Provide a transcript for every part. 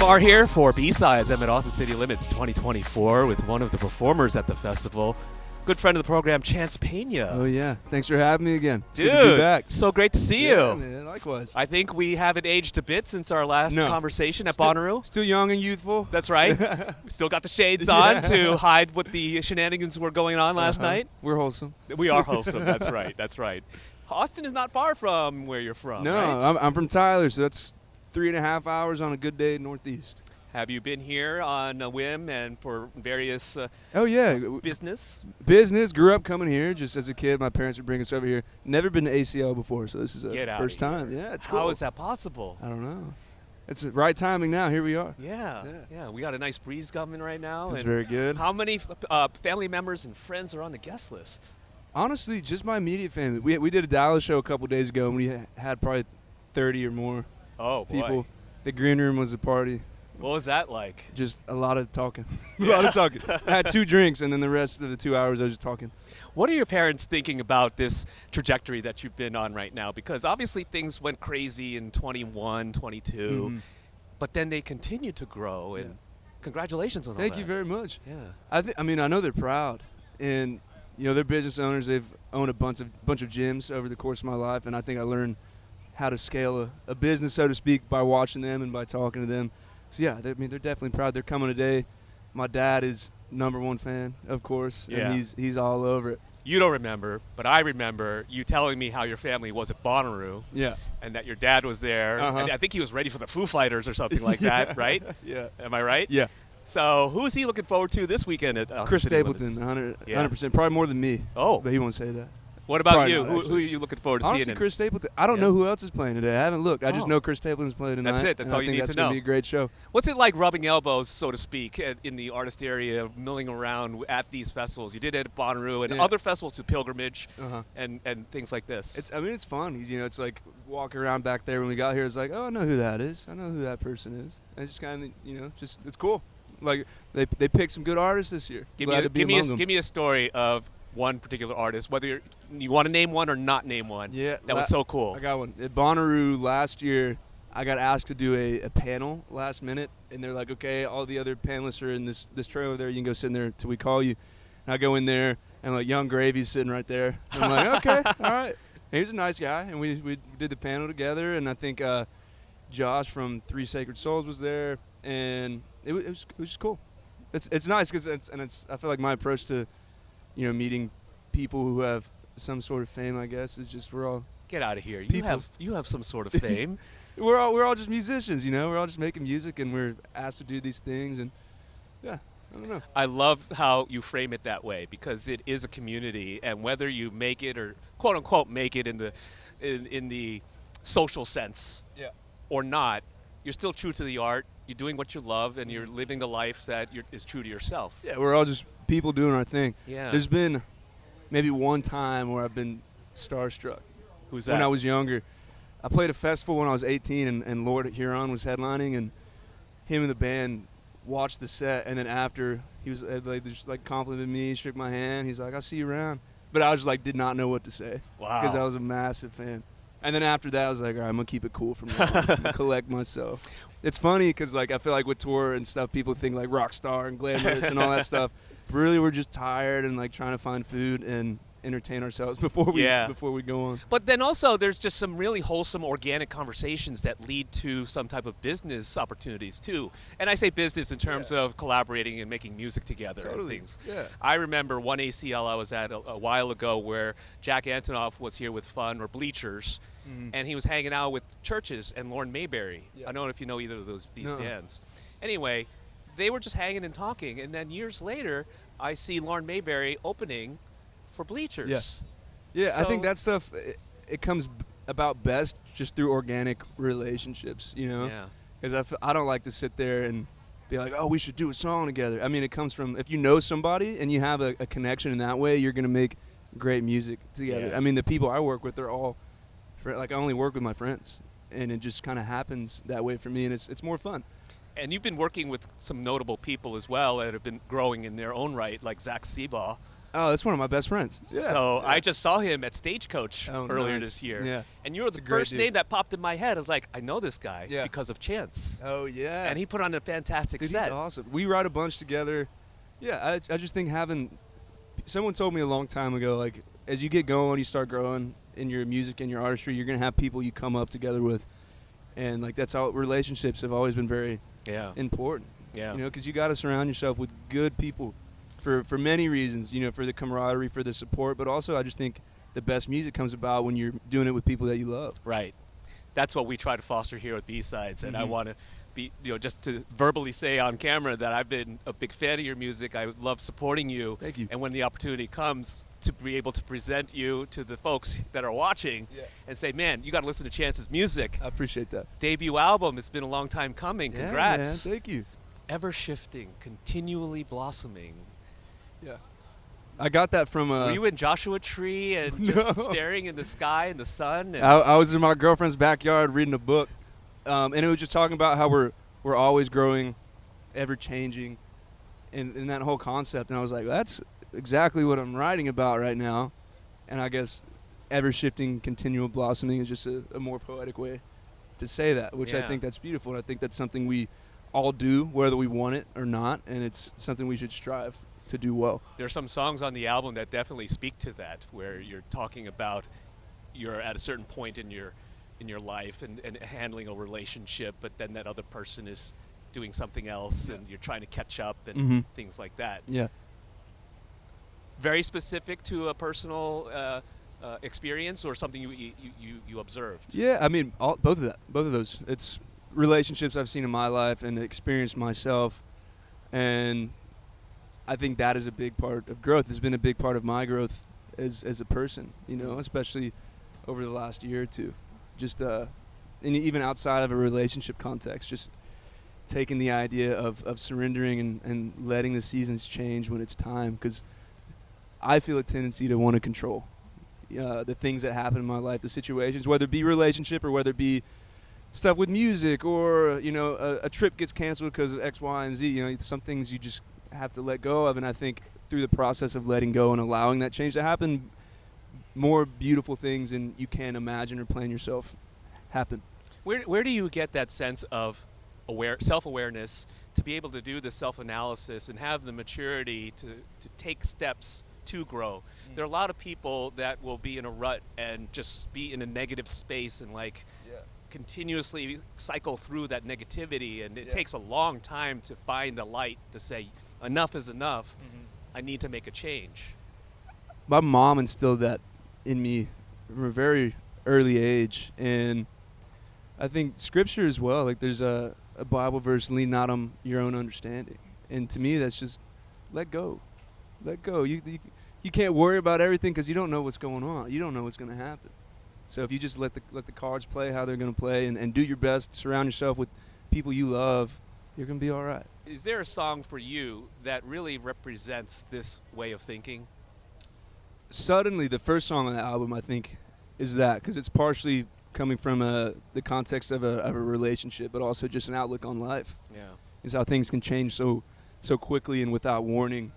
Bar here for B-Sides. I'm at Austin City Limits 2024 with one of the performers at the festival, good friend of the program, Chance Peña. Oh, yeah. Thanks for having me again. It's Dude, good to be back. so great to see Yeah, you. man, likewise. I think we haven't aged a bit since our last conversation at Bonnaroo. Still young and youthful. That's right. We still got the shades on to hide what the shenanigans were going on last night. We're wholesome. We are wholesome. That's right. That's right. Austin is not far from where you're from, No, right? I'm from Tyler, so that's 3.5 hours on a good day northeast. Have you been here on a whim and for various Oh, yeah. business? Business. Grew up coming here just as a kid. My parents would bring us over here. Never been to ACL before, so this is a first time. Yeah, it's cool. How is that possible? I don't know. It's the right timing now. Here we are. Yeah. We got a nice breeze coming right now. That's very good. How many family members and friends are on the guest list? Honestly, just my immediate family. We did a Dallas show a couple days ago, and we had probably 30 or more people. Boy. The green room was a party. What was that like? Just a lot of talking. A lot of talking. I had 2 drinks, and then the rest of the 2 hours I was just talking. What are your parents thinking about this trajectory that you've been on right now? Because obviously things went crazy in 21, 22, but then they continue to grow, and congratulations on all that. Thank you very much. Yeah. I mean, I know they're proud, and they're business owners. They've owned a bunch of gyms over the course of my life, and I think I learned how to scale a business, so to speak, by watching them and by talking to them. So, yeah, they're definitely proud. They're coming today. My dad is #1 fan, of course, and he's all over it. You don't remember, but I remember you telling me how your family was at Bonnaroo. Yeah. And that your dad was there. And I think he was ready for the Foo Fighters or something like that, right? Yeah. Am I right? Yeah. So who is he looking forward to this weekend at Chris City Stapleton, Limits? 100%. Probably more than me. Oh. But he won't say that. What about Probably you? not, Who are you looking forward to Honestly, seeing? Chris Stapleton. I don't know who else is playing today. I haven't looked. I just know Chris Stapleton's playing tonight. That's it. That's all you need to know. That's going to be a great show. What's it like rubbing elbows, so to speak, in the artist area, milling around at these festivals? You did it at Bonnaroo and other festivals to Pilgrimage and things like this. It's fun. It's like walking around back there when we got here. It's like, oh, I know who that is. I know who that person is. And it's just kind of, it's cool. Like they picked some good artists this year. Give me a story of one particular artist, whether you want to name one or not name one. Yeah, that was so cool. I got one. At Bonnaroo last year, I got asked to do a panel last minute, and they're like, okay, all the other panelists are in this trailer over there. You can go sit in there till we call you. And I go in there, and like Young Gravy's sitting right there. And I'm like, okay, all right. And he's a nice guy, and we did the panel together, and I think Josh from 3 Sacred Souls was there, and it was just cool. It's nice because I feel like my approach to meeting people who have some sort of fame, I guess, is just we're all get out of here. People. You have some sort of fame. we're all just musicians, We're all just making music, and we're asked to do these things, and I don't know. I love how you frame it that way because it is a community, and whether you make it or quote unquote make it in the social sense, or not, you're still true to the art. You're doing what you love, and you're living the life that is true to yourself. Yeah, we're all just people doing our thing. Yeah. There's been maybe one time where I've been starstruck. Who's that? When I was younger. I played a festival when I was 18, and Lord Huron was headlining, and him and the band watched the set, and then after, he was just complimented me, shook my hand. He's like, I'll see you around. But I was did not know what to say. Wow. Because I was a massive fan. And then after that, I was like, all right, I'm going to keep it cool from now on. I'm going to collect myself. It's funny because, I feel like with tour and stuff, people think, rock star and glamorous and all that stuff. Really, we're just tired and, trying to find food and entertain ourselves before we go on. But then also, there's just some really wholesome, organic conversations that lead to some type of business opportunities, too. And I say business in terms of collaborating and making music together and things. Yeah. I remember one ACL I was at a while ago where Jack Antonoff was here with Fun or Bleachers, and he was hanging out with Churches and Lauren Mayberry. Yeah. I don't know if you know either of these bands. Anyway, they were just hanging and talking, and then years later, I see Lauren Mayberry opening for Bleachers. Yeah, I think that stuff, it comes about best just through organic relationships, Yeah. Because I don't like to sit there and be like, oh, we should do a song together. I mean, it comes from, if you know somebody and you have a connection in that way, you're going to make great music together. Yeah. I mean, the people I work with, they're all, I only work with my friends, and it just kind of happens that way for me, and it's more fun. And you've been working with some notable people as well that have been growing in their own right, like Zach Seabaugh. Oh, that's one of my best friends. Yeah. So yeah. I just saw him at Stagecoach earlier nice. this year. Yeah. And you were the a great first dude. name that popped in my head. I was like, I know this guy Yeah. because of Chance. Oh, yeah. And he put on a fantastic Dude, set. he's awesome. We write a bunch together. Yeah, I just think someone told me a long time ago, like, as you get going, you start growing in your music and your artistry, you're going to have people you come up together with. And, like, that's how relationships have always been very important. Yeah. You know, because you got to surround yourself with good people for many reasons, you know, for the camaraderie, for the support, but also I just think the best music comes about when you're doing it with people that you love. Right. That's what we try to foster here with B-Sides, and I want to be, you know, just to verbally say on camera that I've been a big fan of your music. I love supporting you. Thank you. And when the opportunity comes to be able to present you to the folks that are watching and say, man, you got to listen to Chance's music. I appreciate that. Debut album, it's been a long time coming. Congrats. Yeah, man. Thank you. Ever-shifting, continually blossoming. Yeah. I got that from Were you in Joshua Tree and just staring in the sky and the sun? And I was in my girlfriend's backyard reading a book, and it was just talking about how we're always growing, ever changing, in that whole concept. And I was like, that's exactly what I'm writing about right now. And I guess ever shifting, continual blossoming is just a more poetic way to say that, which I think that's beautiful. And I think that's something we all do, whether we want it or not, and it's something we should strive to do well. There are some songs on the album that definitely speak to that, where you're talking about you're at a certain point in your life and handling a relationship, but then that other person is doing something else and you're trying to catch up and things like that. Yeah. Very specific to a personal experience or something you observed? Yeah, I mean, both of those. It's relationships I've seen in my life and experienced myself, and I think that is a big part of growth. It's been a big part of my growth as a person, you know, especially over the last year or two. Just and even outside of a relationship context, just taking the idea of surrendering and letting the seasons change when it's time, because I feel a tendency to want to control the things that happen in my life, the situations, whether it be relationship or whether it be stuff with music or, you know, a trip gets canceled because of X, Y, and Z. You know, some things you just have to let go of, and I think through the process of letting go and allowing that change to happen, more beautiful things than you can imagine or plan yourself happen. Where do you get that sense of self-awareness to be able to do the self-analysis and have the maturity to take steps to grow? There are a lot of people that will be in a rut and just be in a negative space and continuously cycle through that negativity, and it takes a long time to find the light to say enough is enough. I need to make a change. My mom instilled that in me from a very early age, and I think scripture as well. Like, there's a Bible verse, lean not on your own understanding, and to me that's just let go. You can't worry about everything because you don't know what's going on. You don't know what's going to happen. So if you just let the cards play how they're going to play and do your best, surround yourself with people you love, you're going to be all right. Is there a song for you that really represents this way of thinking? Suddenly, the first song on the album, I think, is that, because it's partially coming from the context of a relationship, but also just an outlook on life. Yeah. Is how things can change so quickly and without warning.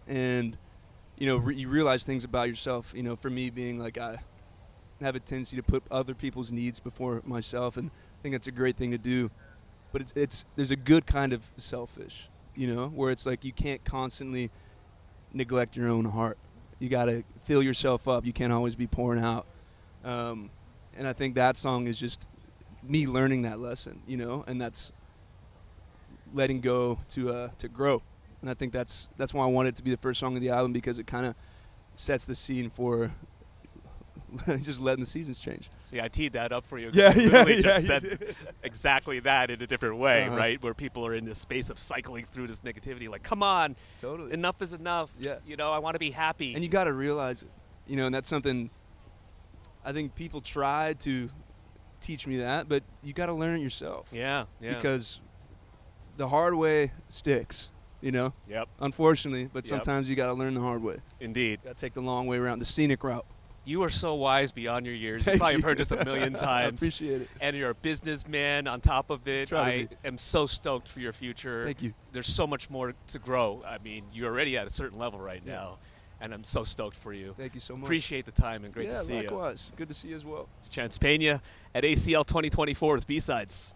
And, you know, you realize things about yourself. You know, for me being like, I have a tendency to put other people's needs before myself, and I think that's a great thing to do. But there's a good kind of selfish, you know, where it's like you can't constantly neglect your own heart. You got to fill yourself up. You can't always be pouring out. And I think that song is just me learning that lesson, you know, and that's letting go to grow. And I think that's why I wanted it to be the first song of the album, because it kind of sets the scene for just letting the seasons change. See, I teed that up for you. Yeah, you just said exactly that in a different way, right? Where people are in this space of cycling through this negativity, like, come on, totally, enough is enough. Yeah, you know, I want to be happy. And you got to realize it, you know, and that's something I think people tried to teach me that, but you got to learn it yourself. Yeah. Because the hard way sticks, you know. Yep. Unfortunately, but sometimes you got to learn the hard way. Indeed. Got to take the long way around, the scenic route. You are so wise beyond your years. You probably have heard this a million times. I appreciate it. And you're a businessman on top of it. I am so stoked for your future. Thank you. There's so much more to grow. I mean, you're already at a certain level right now. and I'm so stoked for you. Thank you so much. Appreciate the time and great to see you. Yeah, likewise. Good to see you as well. It's Chance Peña at ACL 2024 with B-Sides.